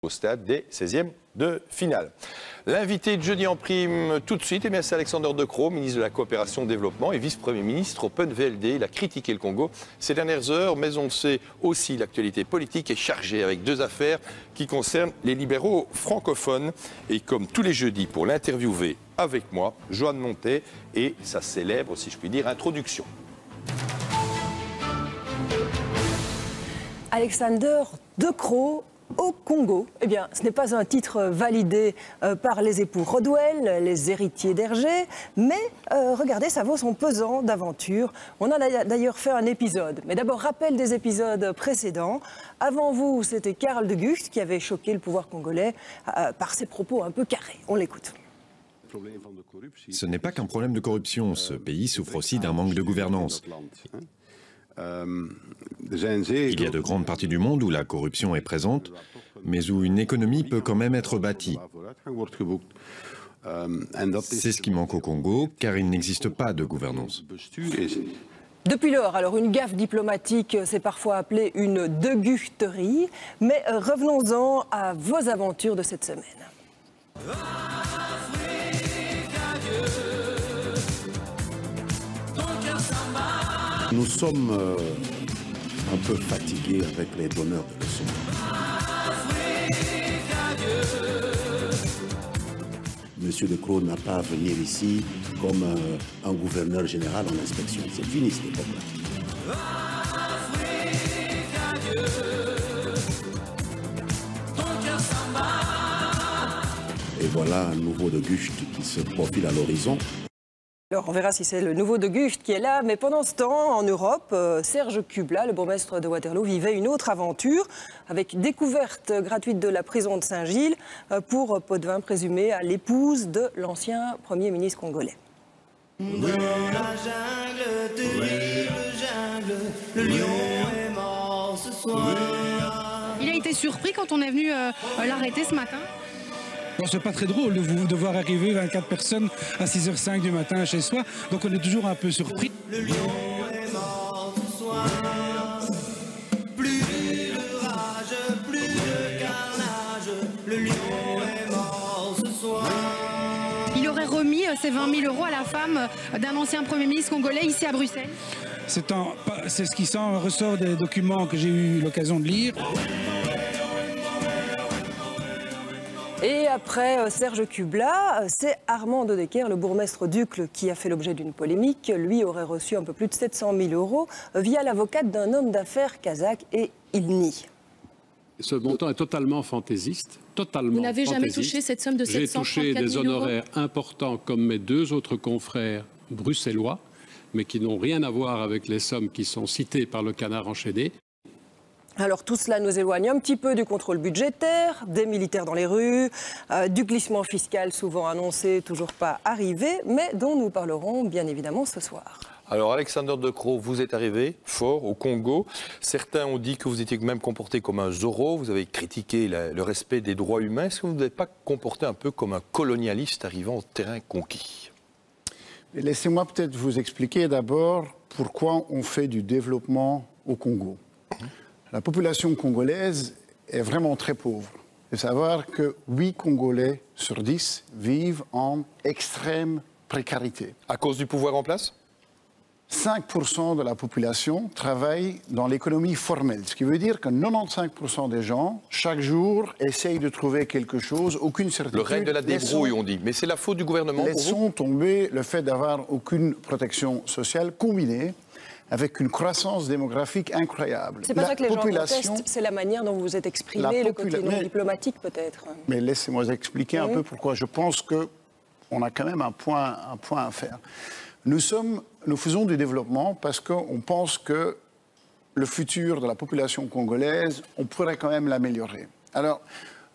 au stade des 16e de finale. L'invité de jeudi en prime tout de suite, c'est Alexander De Croo, ministre de la Coopération Développement et vice-premier ministre Open VLD. Il a critiqué le Congo ces dernières heures, mais on sait aussi l'actualité politique est chargée avec deux affaires qui concernent les libéraux francophones. Et comme tous les jeudis, pour l'interviewer avec moi, Joanne Montet et sa célèbre, si je puis dire, introduction. Alexander De Croo au Congo. Eh bien, ce n'est pas un titre validé par les époux Rodwell, les héritiers d'Hergé, mais regardez, ça vaut son pesant d'aventure. On en a d'ailleurs fait un épisode. Mais d'abord, rappel des épisodes précédents. Avant vous, c'était Karl de Gucht qui avait choqué le pouvoir congolais par ses propos un peu carrés. On l'écoute. Ce n'est pas qu'un problème de corruption. Ce pays souffre aussi d'un manque de gouvernance. Il y a de grandes parties du monde où la corruption est présente, mais où une économie peut quand même être bâtie. C'est ce qui manque au Congo, car il n'existe pas de gouvernance. Depuis lors, alors une gaffe diplomatique, c'est parfois appelé une deguchterie, mais revenons-en à vos aventures de cette semaine. Nous sommes un peu fatigués avec les donneurs de leçons. Monsieur De Croo n'a pas à venir ici comme un gouverneur général en inspection. C'est fini cette époque-là. Et voilà un nouveau De Gucht qui se profile à l'horizon. Alors on verra si c'est le nouveau De Gucht qui est là, mais pendant ce temps, en Europe, Serge Kubla, le bourgmestre de Waterloo, vivait une autre aventure avec découverte gratuite de la prison de Saint-Gilles pour pot de vin présumé à l'épouse de l'ancien Premier ministre congolais. Dans la jungle, terrible jungle, le lion est mort ce soir. Il a été surpris quand on est venu l'arrêter ce matin. Bon, c'est pas très drôle de voir arriver 24 personnes à 6h05 du matin chez soi, donc on est toujours un peu surpris. Le lion est mort ce soir. Plus de rage, plus de carnage, le lion est mort ce soir. Il aurait remis ces 20 000 € à la femme d'un ancien Premier ministre congolais ici à Bruxelles. C'est ce qui ressort des documents que j'ai eu l'occasion de lire. Et après Serge Kubla, c'est Armand de Decker, le bourgmestre d'Uccle, qui a fait l'objet d'une polémique. Lui aurait reçu un peu plus de 700 000 € via l'avocate d'un homme d'affaires kazakh et il nie. Ce montant est totalement fantaisiste. Totalement. Vous n'avez jamais touché cette somme de 734 000 €? J'ai touché des honoraires importants comme mes deux autres confrères bruxellois, mais qui n'ont rien à voir avec les sommes qui sont citées par le Canard enchaîné. Alors tout cela nous éloigne un petit peu du contrôle budgétaire, des militaires dans les rues, du glissement fiscal souvent annoncé, toujours pas arrivé, mais dont nous parlerons bien évidemment ce soir. Alors Alexander De Croo, vous êtes arrivé fort au Congo. Certains ont dit que vous étiez même comporté comme un Zorro. Vous avez critiqué le respect des droits humains. Est-ce que vous ne vous êtes pas comporté un peu comme un colonialiste arrivant au terrain conquis? Laissez-moi peut-être vous expliquer d'abord pourquoi on fait du développement au Congo. La population congolaise est vraiment très pauvre. Il faut savoir que 8 Congolais sur 10 vivent en extrême précarité. À cause du pouvoir en place? 5% de la population travaille dans l'économie formelle, ce qui veut dire que 95% des gens, chaque jour, essayent de trouver quelque chose, aucune certitude. Le règne de la débrouille, on dit. Mais c'est la faute du gouvernement pour vous? Laissons tomber le fait d'avoir aucune protection sociale combinée avec une croissance démographique incroyable. C'est pas ça que les gens contestent, c'est la manière dont vous vous êtes exprimé, le côté non diplomatique peut-être. Mais laissez-moi expliquer un peu pourquoi je pense qu'on a quand même un point à faire. Nous faisons du développement parce qu'on pense que le futur de la population congolaise, on pourrait quand même l'améliorer. Alors,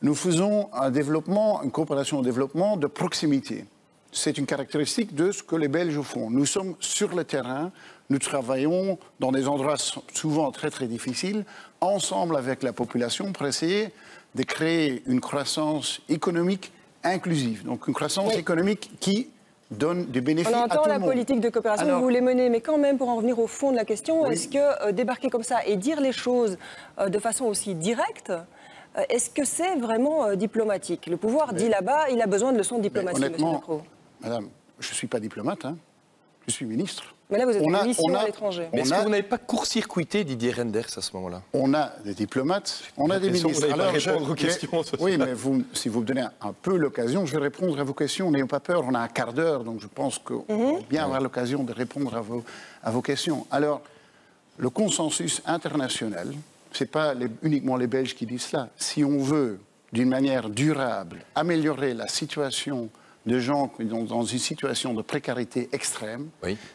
nous faisons un développement, une coopération au développement de proximité. C'est une caractéristique de ce que les Belges font. Nous sommes sur le terrain, nous travaillons dans des endroits souvent très très difficiles, ensemble avec la population pour essayer de créer une croissance économique inclusive. Donc une croissance économique qui donne des bénéfices à tout le monde. On entend la politique de coopération que vous voulez mener, mais quand même, pour en revenir au fond de la question, est-ce que débarquer comme ça et dire les choses de façon aussi directe, Est-ce que c'est vraiment diplomatique? Le pouvoir dit là-bas, il a besoin de leçons de diplomatie, M. De Croo. Madame, je ne suis pas diplomate, hein. Je suis ministre. Mais là, vous êtes en mission à l'étranger. Mais est-ce que vous n'avez pas court-circuité Didier Reynders à ce moment-là? On a des diplomates, on a des ministres. Vous n'allez pas répondre aux questions. Oui, mais si vous me donnez un peu l'occasion, je vais répondre à vos questions. N'ayons pas peur, on a un quart d'heure, donc je pense qu'on va bien avoir l'occasion de répondre à vos questions. Alors, le consensus international, ce n'est pas uniquement les Belges qui disent cela. Si on veut, d'une manière durable, améliorer la situation de gens qui sont dans une situation de précarité extrême,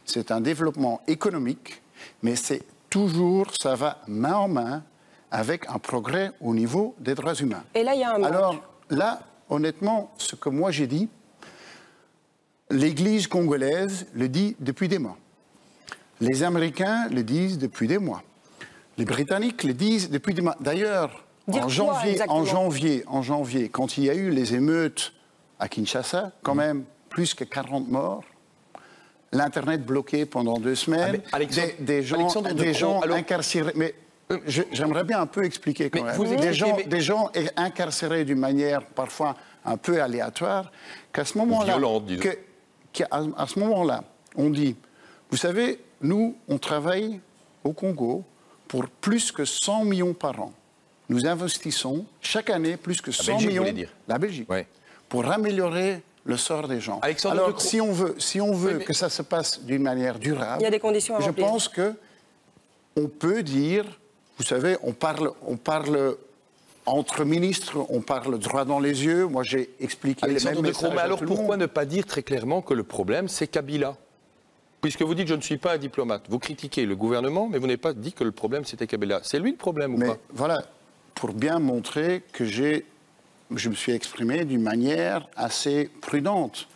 c'est un développement économique, mais c'est toujours, ça va main en main avec un progrès au niveau des droits humains. Et là, il y a un manque. Alors là, honnêtement, ce que moi j'ai dit, l'Église congolaise le dit depuis des mois. Les Américains le disent depuis des mois. Les Britanniques le disent depuis des mois. D'ailleurs, en janvier, quand il y a eu les émeutes à Kinshasa, quand même plus que 40 morts, l'Internet bloqué pendant 2 semaines, des gens incarcérés. Mais j'aimerais bien un peu expliquer quand même. Des gens incarcérés d'une manière parfois un peu aléatoire, qu'à ce moment-là, à ce moment-là, on dit, vous savez, nous, on travaille au Congo pour plus que 100 millions par an. Nous investissons chaque année plus que 100 millions. La Belgique. Ouais. Pour améliorer le sort des gens. Alors, si on veut que ça se passe d'une manière durable, il y a des conditions à remplir. Je pense qu'on peut dire, vous savez, on parle entre ministres, on parle droit dans les yeux. Moi, j'ai expliqué les mêmes messages. Mais alors, pourquoi ne pas dire très clairement que le problème, c'est Kabila? Puisque vous dites, je ne suis pas un diplomate. Vous critiquez le gouvernement, mais vous n'avez pas dit que le problème, c'était Kabila. C'est lui le problème ou pas? Voilà, pour bien montrer que je me suis exprimé d'une manière assez prudente.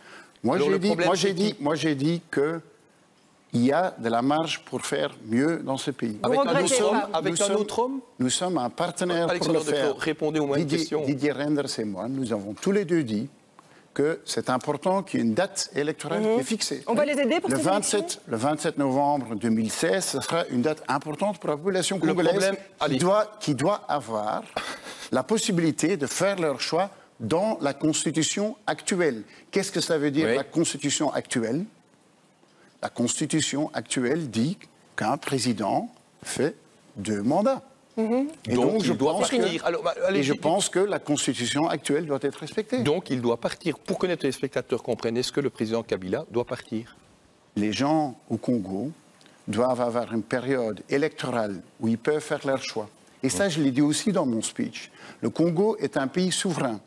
Moi, j'ai dit qu'il y a de la marge pour faire mieux dans ce pays. Avec un autre homme Nous sommes un partenaire pour le faire. Répondez au moins une question. Didier Reynders et moi, nous avons tous les deux dit que c'est important qu'il y ait une date électorale qui est fixée. On va les aider pour le 27 novembre 2016, ce sera une date importante pour la population congolaise qui doit avoir la possibilité de faire leur choix dans la Constitution actuelle. Qu'est-ce que ça veut dire, la Constitution actuelle? La Constitution actuelle dit qu'un président fait 2 mandats. Et donc je dois partir. Je pense que la Constitution actuelle doit être respectée. Donc il doit partir. Pour que les téléspectateurs comprennent, est-ce que le président Kabila doit partir? Les gens au Congo doivent avoir une période électorale où ils peuvent faire leur choix. Et ça, je l'ai dit aussi dans mon speech. Le Congo est un pays souverain.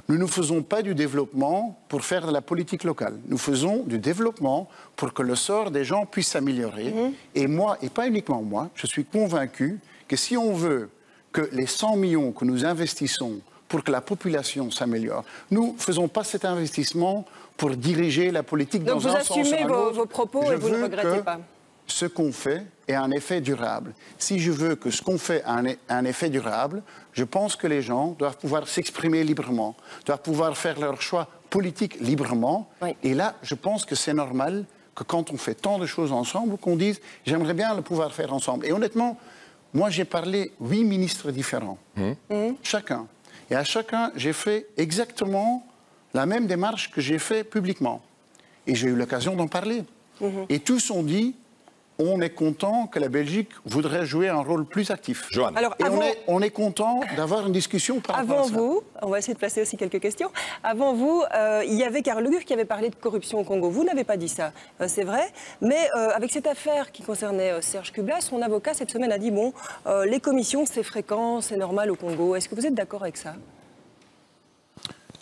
Nous ne faisons pas du développement pour faire de la politique locale. Nous faisons du développement pour que le sort des gens puisse s'améliorer. Et moi, et pas uniquement moi, je suis convaincu que si on veut que les 100 millions que nous investissons pour que la population s'améliore, nous ne faisons pas cet investissement pour diriger la politique dans un sens ou un autre. Donc vous assumez vos propos et vous ne regrettez pas. Ce qu'on fait ait un effet durable. Si je veux que ce qu'on fait ait un effet durable, je pense que les gens doivent pouvoir s'exprimer librement, doivent pouvoir faire leur choix politique librement. Et là, je pense que c'est normal que quand on fait tant de choses ensemble, qu'on dise « j'aimerais bien le pouvoir faire ensemble ». Et honnêtement, moi j'ai parlé 8 ministres différents, chacun. Et à chacun, j'ai fait exactement la même démarche que j'ai fait publiquement. Et j'ai eu l'occasion d'en parler. Et tous ont dit on est content que la Belgique voudrait jouer un rôle plus actif. Joanne. Alors, on est content d'avoir une discussion par rapport à ça. Avant vous, on va essayer de placer aussi quelques questions. Avant vous, il y avait Karl Lugur qui avait parlé de corruption au Congo. Vous n'avez pas dit ça, c'est vrai. Mais avec cette affaire qui concernait Serge Kubla, son avocat cette semaine a dit bon, les commissions c'est fréquent, c'est normal au Congo. Est-ce que vous êtes d'accord avec ça?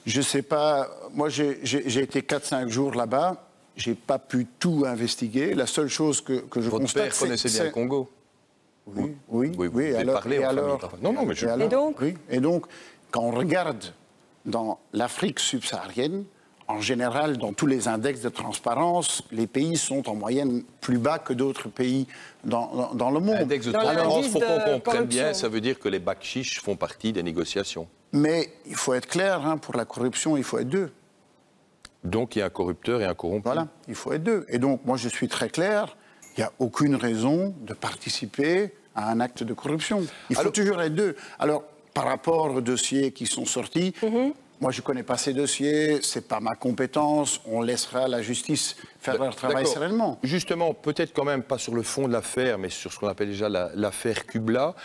Je ne sais pas. Moi, j'ai été 4-5 jours là-bas. Je n'ai pas pu tout investiguer. La seule chose que je constate, Votre père connaissait bien le Congo. Oui. Et donc, quand on regarde dans l'Afrique subsaharienne, en général, dans tous les index de transparence, les pays sont en moyenne plus bas que d'autres pays dans le monde. L'index de transparence, pour qu'on comprenne bien, ça veut dire que les bacs chiches font partie des négociations. Mais il faut être clair, pour la corruption, il faut être 2. Donc il y a un corrupteur et un corrompu. Voilà, il faut être 2. Et donc moi je suis très clair, il n'y a aucune raison de participer à un acte de corruption. Il faut toujours être 2. Alors par rapport aux dossiers qui sont sortis, moi, je ne connais pas ces dossiers, ce n'est pas ma compétence, on laissera la justice faire leur travail sereinement. Justement, peut-être quand même pas sur le fond de l'affaire, mais sur ce qu'on appelle déjà l'affaire Kubla.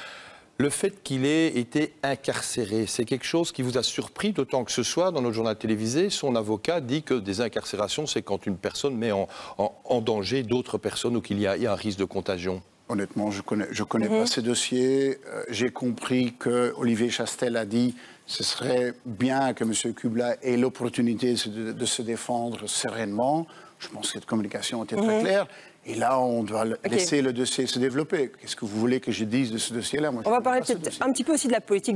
Le fait qu'il ait été incarcéré, c'est quelque chose qui vous a surpris, d'autant que ce soir, dans notre journal télévisé, son avocat dit que des incarcérations, c'est quand une personne met en danger d'autres personnes ou qu'il y a un risque de contagion. Honnêtement, je connais pas ces dossiers. J'ai compris que Olivier Chastel a dit ce serait bien que M. Kubla ait l'opportunité de se défendre sereinement. Je pense que cette communication était très claire. Et là, on doit laisser le dossier se développer. Qu'est-ce que vous voulez que je dise de ce dossier-là? On va parler peut-être un petit peu aussi de la politique du